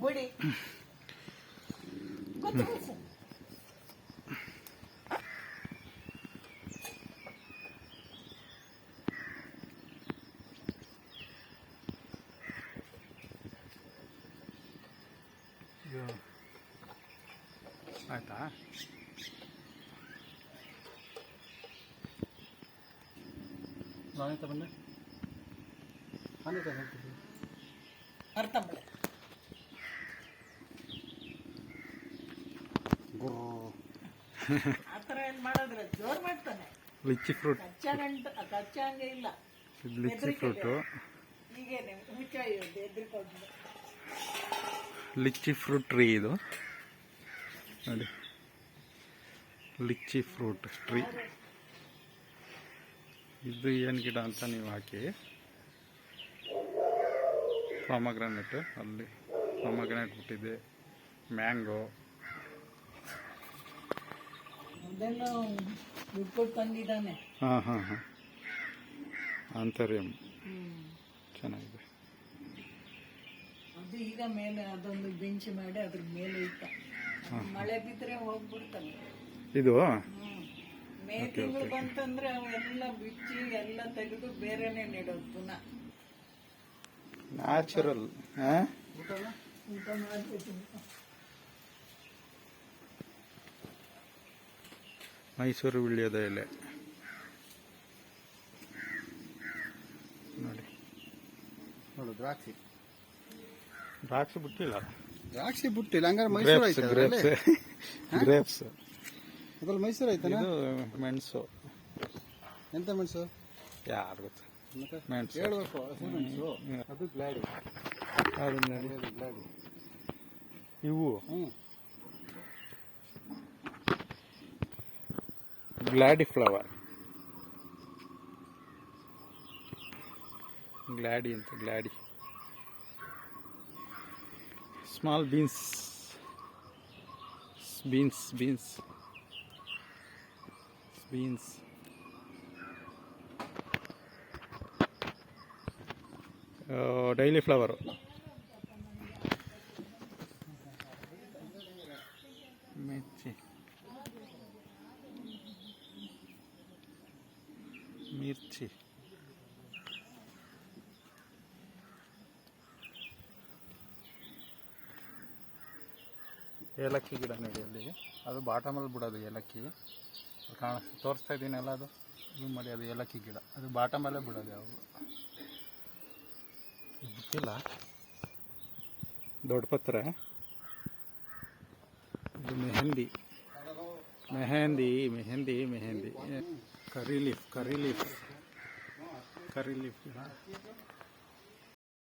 ಬುಡಿ ಆಯ್ತಾ? ಬಂದೆ ಅರ್ಥಂಬಳೆ ಆ ಥರ ಏನು ಮಾಡೋದ್ರೆ ಜೋರು ಮಾಡ್ತಾನೆ. ಲಿಚ್ಚಿ ಫ್ರೂಟ್, ಕಚ್ಚಂಗೆ ಇಲ್ಲ. ಲಿಚ್ಚಿ ಫ್ರೂಟು, ಈಗೇನೆ ಮುಚ್ಚಾಯಿ ಎದ್ರಿಕೊಂಡು ಲಿಚ್ಚಿ ಫ್ರೂಟ್ ಟ್ರೀ ಇದು ನೋಡಿ. ಲಿಚ್ಚಿ ಫ್ರೂಟ್ ಟ್ರೀ ಇದು ಏನು ಗಿಡ ಅಂತ ನೀವು ಹಾಕಿ. ಪಾಮಗ್ರಾನೆಟ್, ಅಲ್ಲಿ ಪಾಮಗ್ರಾನೆಟ್ ಬಿಟ್ಟಿದೆ. ಮ್ಯಾಂಗೋ ಅದನ್ನು ಬಿಟ್ಕೊಟ್ಟು ತಂದಿದ್ದಾನೆ. ಹಾಂ ಹಾಂ ಹಾಂ ಆಂತರ್ಯಂ ಚೆನ್ನಾಗಿದೆ. ಅದು ಈಗ ಮೇಲೆ ಅದೊಂದು ಬೆಂಚ್ ಮಾಡಿ ಅದ್ರ ಮೇಲೆ ಇಟ್ಟ. ಮಳೆ ಬಿದ್ದರೆ ಹೋಗ್ಬಿಡ್ತಾನೆ ಇದು. ಮೇ ತಿಂಗಳು ಬಂತಂದ್ರೆ ಅವೆಲ್ಲ ಬಿಚ್ಚಿ ಎಲ್ಲ ತೆಗೆದು ಬೇರೆನೆ ನೆಡೋದು ಪುನಃ. ನ್ಯಾಚುರಲ್ ಊಟ ಮಾಡ್ಬೇಕು. ಮೈಸೂರು ವಿಳ್ಯದ ಎಲೆ ನೋಡಿ. ನೋಡು ದ್ರಾಕ್ಷಿ, ದ್ರಾಕ್ಷಿ ಬಿಟ್ಟಿಲ್ಲ, ದ್ರಾಕ್ಷಿ ಬಿಟ್ಟಿಲ್ಲ. ಹಂಗಾರೆ ಮೈಸೂರು ಐತೆ, ಗ್ರೇಪ್ಸ್ ಅದ್ರಲ್ಲಿ ಮೈಸೂರು ಐತೆ. ಇದು ಮೆಣಸು. ಎಂತ ಮೆಣಸು? ಯಾರು ಗೊತ್ತು, ಮೆಣಸು ಹೇಳ್ಬೇಕು. ಮೆಣಸು ಅದು ಗ್ಲಾಡಿ, ಅದು ನೋಡಿ ಗ್ಲಾಡಿ. ಇವು ಗ್ಲಾಡಿ ಫ್ಲವರ್, ಗ್ಲಾಡಿ ಅಂತ, ಗ್ಲಾಡಿ. Small beans, beans beans beans. ಡೈಲಿ ಫ್ಲವರು, ಮಿರ್ಚಿ, ಮಿರ್ಚಿ. ಏಲಕ್ಕಿ ಗಿಡ ನೋಡಿ ಅಲ್ಲಿ, ಅದು ಬಾಟಮಲ್ಲಿ ಬಿಡೋದು ಏಲಕ್ಕಿ. ತೋರಿಸ್ತಾ ಇದ್ದೀನಲ್ಲ, ಅದು ಜೂಮ್ ಮಾಡಿ, ಅದು ಏಲಕ್ಕಿ ಗಿಡ, ಅದು ಬಾಟಮಲ್ಲೇ ಬಿಡೋದು. ಯಾವುದು ಗೊತ್ತಿಲ್ಲ. ದೊಡ್ಡ ಪತ್ರ, ಇದು ಮೆಹಂದಿ, ಮೆಹಂದಿ ಮೆಹಂದಿ ಮೆಹಂದಿ. ಕರಿ ಲೀಫ್, ಕರಿ ಲೀಫ್, ಕರಿ ಲೀಫ್ ಗಿಡ.